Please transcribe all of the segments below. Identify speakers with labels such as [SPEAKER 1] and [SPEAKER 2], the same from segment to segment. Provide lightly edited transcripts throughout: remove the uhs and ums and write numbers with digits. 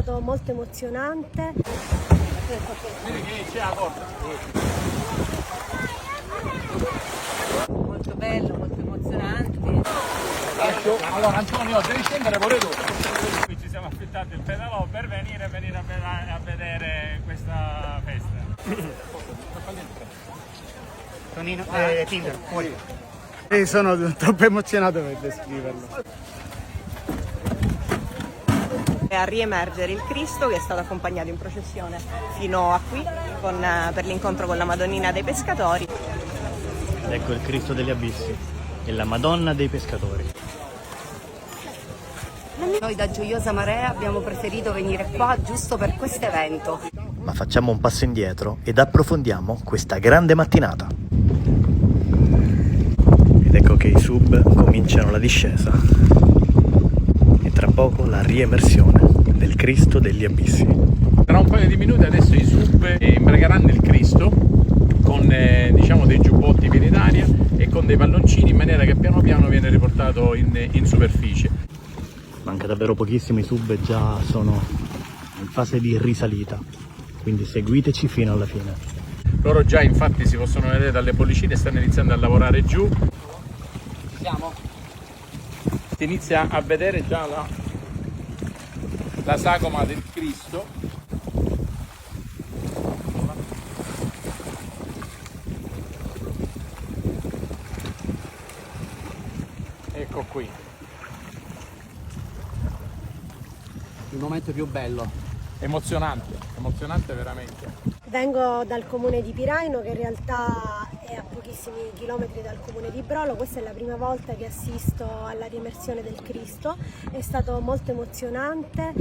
[SPEAKER 1] stato molto emozionante.
[SPEAKER 2] Molto bello, molto emozionante.
[SPEAKER 3] Allora Antonio, devi scendere pure tu. Qui ci siamo affittati il pedalò per venire a vedere questa festa.
[SPEAKER 4] Tonino, Tinder, fuori. Sono troppo emozionato per descriverlo.
[SPEAKER 2] A riemergere il Cristo che è stato accompagnato in processione fino a qui per l'incontro con la Madonnina dei Pescatori.
[SPEAKER 5] Ed ecco il Cristo degli Abissi e la Madonna dei Pescatori.
[SPEAKER 6] Noi da Gioiosa Marea abbiamo preferito venire qua giusto per questo evento.
[SPEAKER 5] Ma facciamo un passo indietro ed approfondiamo questa grande mattinata. Ed ecco che i sub cominciano la discesa. E tra poco la riemersione del Cristo degli Abissi.
[SPEAKER 3] Tra un paio di minuti adesso i sub imbragheranno il Cristo con diciamo dei giubbotti pieni d'aria e con dei palloncini in maniera che piano piano viene riportato in superficie.
[SPEAKER 5] Manca davvero pochissimo, i sub già sono in fase di risalita, quindi seguiteci fino alla fine.
[SPEAKER 3] Loro già infatti si possono vedere dalle bollicine, stanno iniziando a lavorare giù.
[SPEAKER 4] Siamo?
[SPEAKER 3] Si inizia a vedere già la sagoma del Cristo. Ecco qui.
[SPEAKER 4] Il momento più bello.
[SPEAKER 3] Emozionante veramente.
[SPEAKER 1] Vengo dal comune di Piraino, che in realtà è a pochissimi chilometri dal comune di Brolo. Questa è la prima volta che assisto alla riemersione del Cristo, è stato molto emozionante.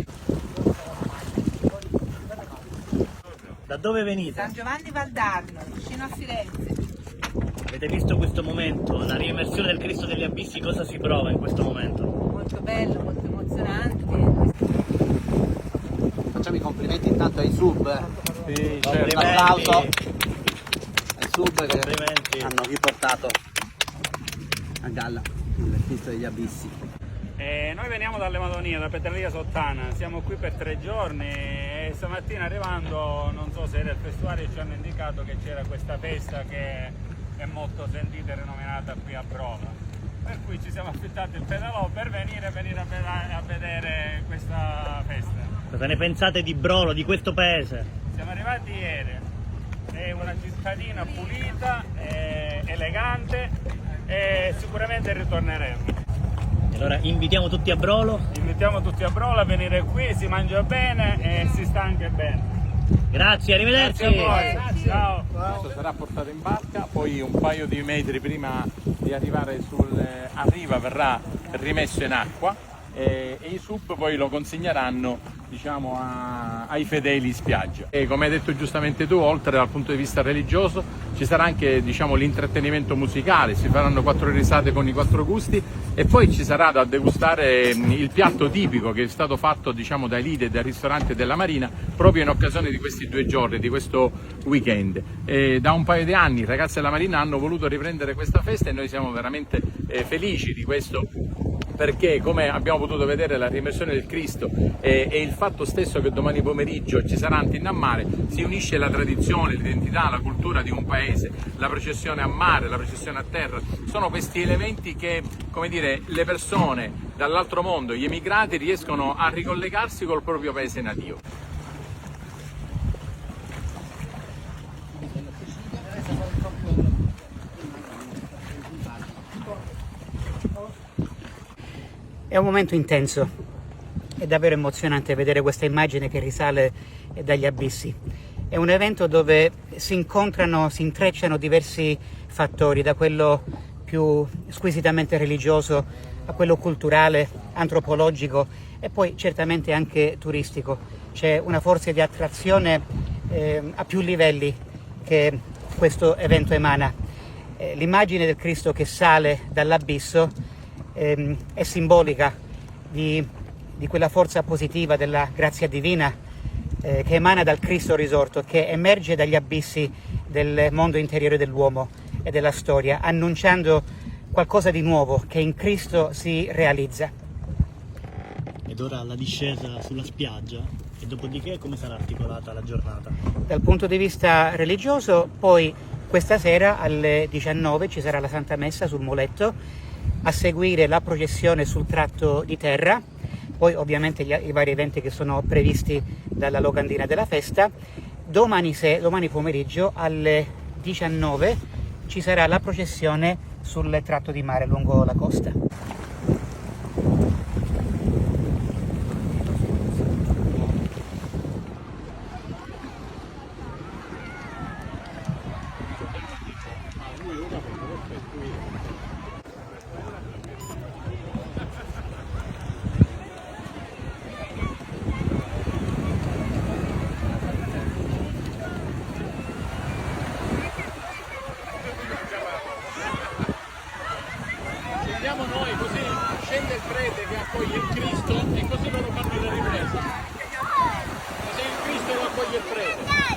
[SPEAKER 5] Da dove venite?
[SPEAKER 2] San Giovanni Valdarno, vicino a Firenze.
[SPEAKER 5] Avete visto questo momento, la riemersione del Cristo degli Abissi, cosa si prova in questo momento?
[SPEAKER 2] Molto bello, molto emozionante.
[SPEAKER 4] Facciamo i complimenti intanto ai sub.
[SPEAKER 3] Sì,
[SPEAKER 5] Complimenti.
[SPEAKER 4] Un applauso ai sub che
[SPEAKER 5] Complimenti.
[SPEAKER 4] hanno riportato a galla il Cristo degli Abissi.
[SPEAKER 3] Noi veniamo dalle Madonnine, da Petralia Sottana, siamo qui per 3 giorni e stamattina arrivando, non so se era il festuario, ci hanno indicato che c'era questa festa che è molto sentita e rinominata qui a Brolo. Per cui ci siamo affittati il pedalò per venire a vedere questa festa.
[SPEAKER 5] Cosa ne pensate di Brolo, di questo paese?
[SPEAKER 3] Siamo arrivati ieri, è una cittadina pulita, elegante e sicuramente ritorneremo.
[SPEAKER 5] Allora invitiamo tutti a Brolo.
[SPEAKER 3] Invitiamo tutti a Brolo a venire qui, si mangia bene e si sta anche bene.
[SPEAKER 5] Grazie, arrivederci.
[SPEAKER 3] Grazie a voi. Ciao. Questo sarà portato in barca, poi un paio di metri prima di arrivare a riva verrà rimesso in acqua e i sub poi lo consegneranno diciamo ai fedeli in spiaggia. E come hai detto giustamente tu, oltre dal punto di vista religioso ci sarà anche diciamo l'intrattenimento musicale, si faranno 4 risate con i 4 gusti e poi ci sarà da degustare il piatto tipico che è stato fatto diciamo dai leader del ristorante della Marina proprio in occasione di questi 2 giorni, di questo weekend. Da un paio di anni i ragazzi della Marina hanno voluto riprendere questa festa e noi siamo veramente felici di questo, perché come abbiamo potuto vedere la riemersione del Cristo e il fatto stesso che domani pomeriggio ci sarà Antinna a mare, si unisce la tradizione, l'identità, la cultura di un paese, la processione a mare, la processione a terra, sono questi elementi che, come dire, le persone dall'altro mondo, gli emigrati riescono a ricollegarsi col proprio paese nativo.
[SPEAKER 4] È un momento intenso, è davvero emozionante vedere questa immagine che risale dagli abissi. È un evento dove si incontrano, si intrecciano diversi fattori, da quello più squisitamente religioso a quello culturale, antropologico e poi certamente anche turistico. C'è una forza di attrazione a più livelli che questo evento emana. L'immagine del Cristo che sale dall'abisso è simbolica di quella forza positiva della grazia divina che emana dal Cristo risorto, che emerge dagli abissi del mondo interiore dell'uomo e della storia, annunciando qualcosa di nuovo che in Cristo si realizza.
[SPEAKER 5] Ed ora la discesa sulla spiaggia E dopodiché come sarà articolata la giornata?
[SPEAKER 4] Dal punto di vista religioso, poi questa sera alle 19 ci sarà la Santa Messa sul muletto, a seguire la processione sul tratto di terra, poi ovviamente i vari eventi che sono previsti dalla locandina della festa. Domani pomeriggio alle 19 ci sarà la processione sul tratto di mare lungo la costa.
[SPEAKER 3] Scendiamo noi, così scende il prete che accoglie il Cristo e così loro fanno la ripresa. Così il Cristo lo accoglie il prete.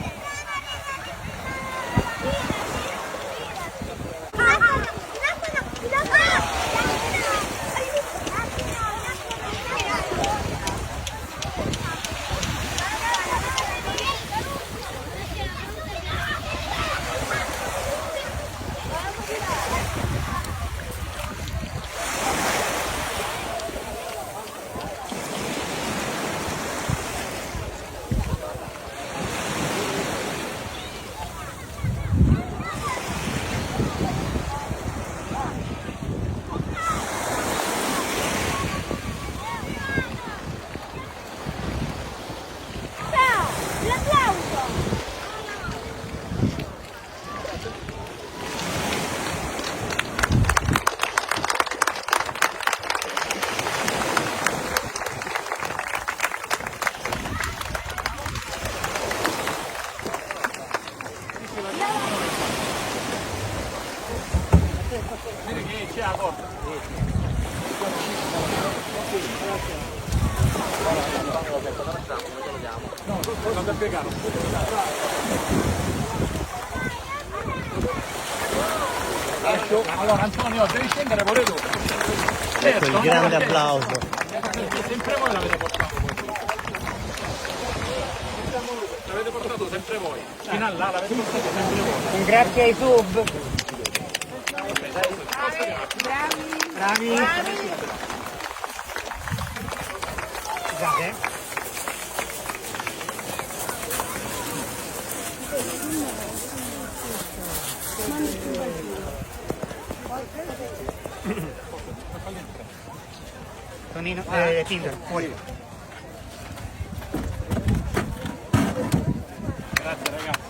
[SPEAKER 3] Dire che c'è la porta. No, non ti spiegare. Allora Antonio, devi scendere pure tu.
[SPEAKER 5] Ecco il grande applauso.
[SPEAKER 3] Sempre voi l'avete portato. L'avete portato sempre voi. Fino a là l'avete portato sempre voi.
[SPEAKER 4] Un grazie ai sub. Bravi. Scusate. Tonino, Tinder, fuori.
[SPEAKER 3] Grazie ragazzi.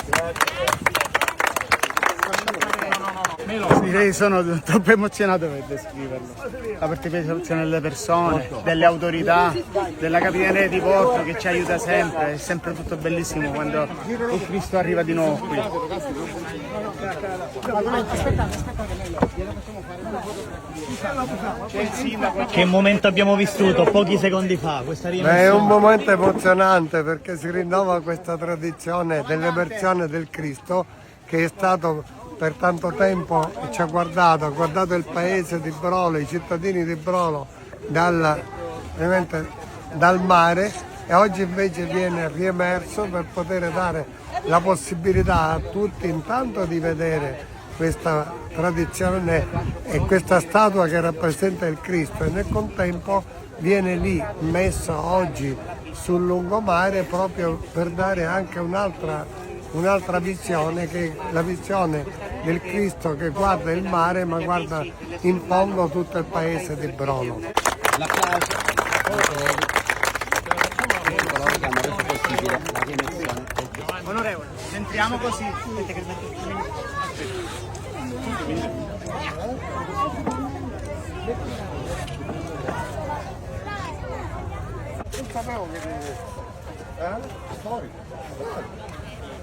[SPEAKER 3] Grazie.
[SPEAKER 7] Direi sono troppo emozionato per descriverlo. La partecipazione delle persone, delle autorità, della capitaneria di porto che ci aiuta sempre, è sempre tutto bellissimo quando il Cristo arriva di nuovo qui.
[SPEAKER 5] Che momento abbiamo vissuto pochi secondi fa, questa riemessione?
[SPEAKER 8] È un momento emozionante perché si rinnova questa tradizione dell'emersione del Cristo che è stato per tanto tempo e ci ha guardato il paese di Brolo, i cittadini di Brolo dal mare e oggi invece viene riemerso per poter dare la possibilità a tutti intanto di vedere questa tradizione e questa statua che rappresenta il Cristo e nel contempo viene lì messo oggi sul lungomare proprio per dare anche un'altra visione, che è la visione del Cristo che guarda il mare ma guarda in fondo tutto il paese di Brolo.
[SPEAKER 4] Onorevole, entriamo così.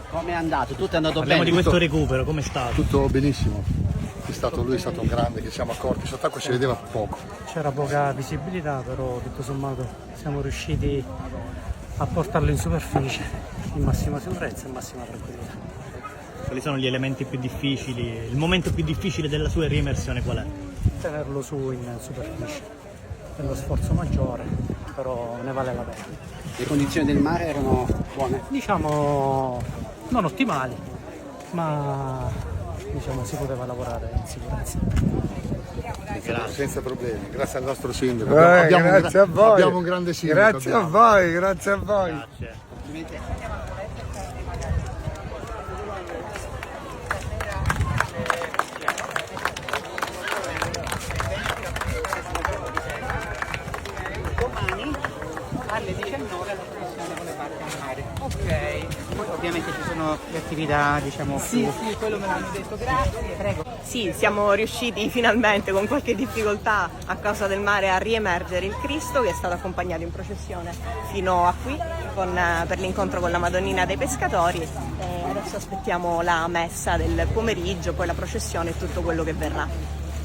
[SPEAKER 5] Come è andato? Tutto è andato bene? Parliamo di questo recupero, come è stato?
[SPEAKER 9] Tutto benissimo, lui è stato un grande, che siamo accorti, sott'acqua si vedeva poco.
[SPEAKER 7] C'era poca visibilità, però tutto sommato siamo riusciti a portarlo in superficie in massima sicurezza e massima tranquillità.
[SPEAKER 5] Quali sono gli elementi più difficili, il momento più difficile della sua riemersione qual è?
[SPEAKER 7] Tenerlo su in superficie è lo sforzo maggiore, però ne vale la pena.
[SPEAKER 4] Le condizioni del mare erano buone?
[SPEAKER 10] Diciamo non ottimali, ma diciamo si poteva lavorare in sicurezza.
[SPEAKER 9] Senza problemi, grazie al nostro sindaco.
[SPEAKER 8] Grazie a voi.
[SPEAKER 9] Abbiamo un grande sindaco.
[SPEAKER 8] Grazie a voi, grazie a voi.
[SPEAKER 4] Domani alle 19 la trasmissione con le barche al mare. Ok. Poi ovviamente ci sono le attività, diciamo,
[SPEAKER 6] Sì, quello me l'hanno detto, grazie.
[SPEAKER 4] Prego.
[SPEAKER 2] Sì, siamo riusciti finalmente con qualche difficoltà a causa del mare a riemergere il Cristo, che è stato accompagnato in processione fino a qui per l'incontro con la Madonnina dei Pescatori, e adesso aspettiamo la messa del pomeriggio, poi la processione e tutto quello che verrà.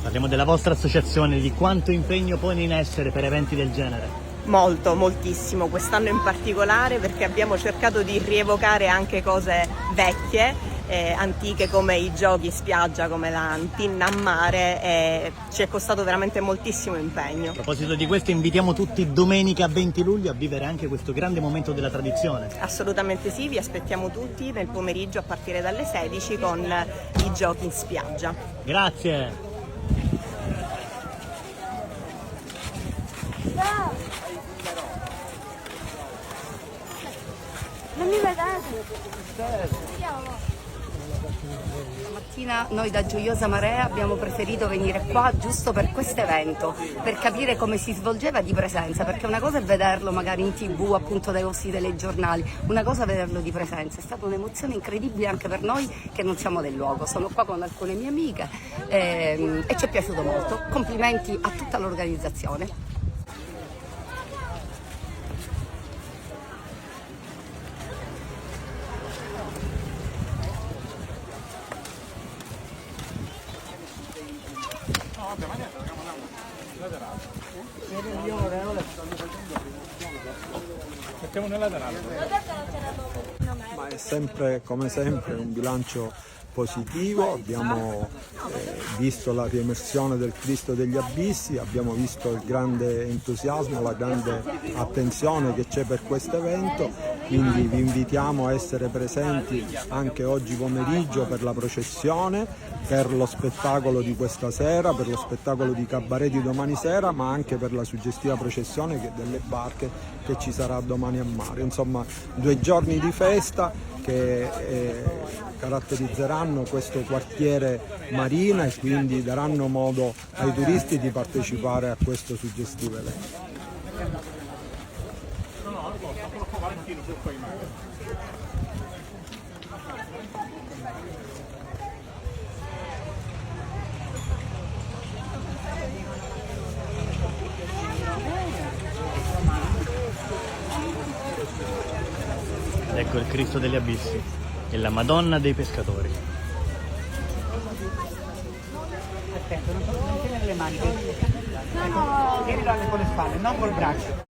[SPEAKER 5] Parliamo della vostra associazione, di quanto impegno pone in essere per eventi del genere.
[SPEAKER 2] Molto, moltissimo, quest'anno in particolare, perché abbiamo cercato di rievocare anche cose vecchie, antiche, come i giochi in spiaggia, come la tinna a mare, e ci è costato veramente moltissimo impegno.
[SPEAKER 5] A proposito di questo, invitiamo tutti domenica 20 luglio a vivere anche questo grande momento della tradizione.
[SPEAKER 2] Assolutamente sì, vi aspettiamo tutti nel pomeriggio a partire dalle 16 con i giochi in spiaggia.
[SPEAKER 5] Grazie!
[SPEAKER 1] Non mi vedete?
[SPEAKER 6] Stamattina noi da Gioiosa Marea abbiamo preferito venire qua giusto per questo evento, per capire come si svolgeva di presenza, perché una cosa è vederlo magari in TV, appunto dai vostri telegiornali, una cosa è vederlo di presenza. È stata un'emozione incredibile anche per noi che non siamo del luogo. Sono qua con alcune mie amiche e ci è piaciuto molto. Complimenti a tutta l'organizzazione.
[SPEAKER 3] Mettiamo nella laterale.
[SPEAKER 11] Ma è sempre, come sempre, un bilancio positivo. Abbiamo visto la riemersione del Cristo degli Abissi, abbiamo visto il grande entusiasmo, la grande attenzione che c'è per questo evento, quindi vi invitiamo a essere presenti anche oggi pomeriggio per la processione, per lo spettacolo di questa sera, per lo spettacolo di cabaret di domani sera, ma anche per la suggestiva processione delle barche che ci sarà domani a mare. Insomma, 2 giorni di festa che caratterizzeranno questo quartiere marina e quindi daranno modo ai turisti di partecipare a questo suggestivo evento.
[SPEAKER 5] Ecco il Cristo degli Abissi e la Madonna dei Pescatori.
[SPEAKER 4] Attento, non tenere le mani. Ecco, tienilo con le spalle, non col braccio.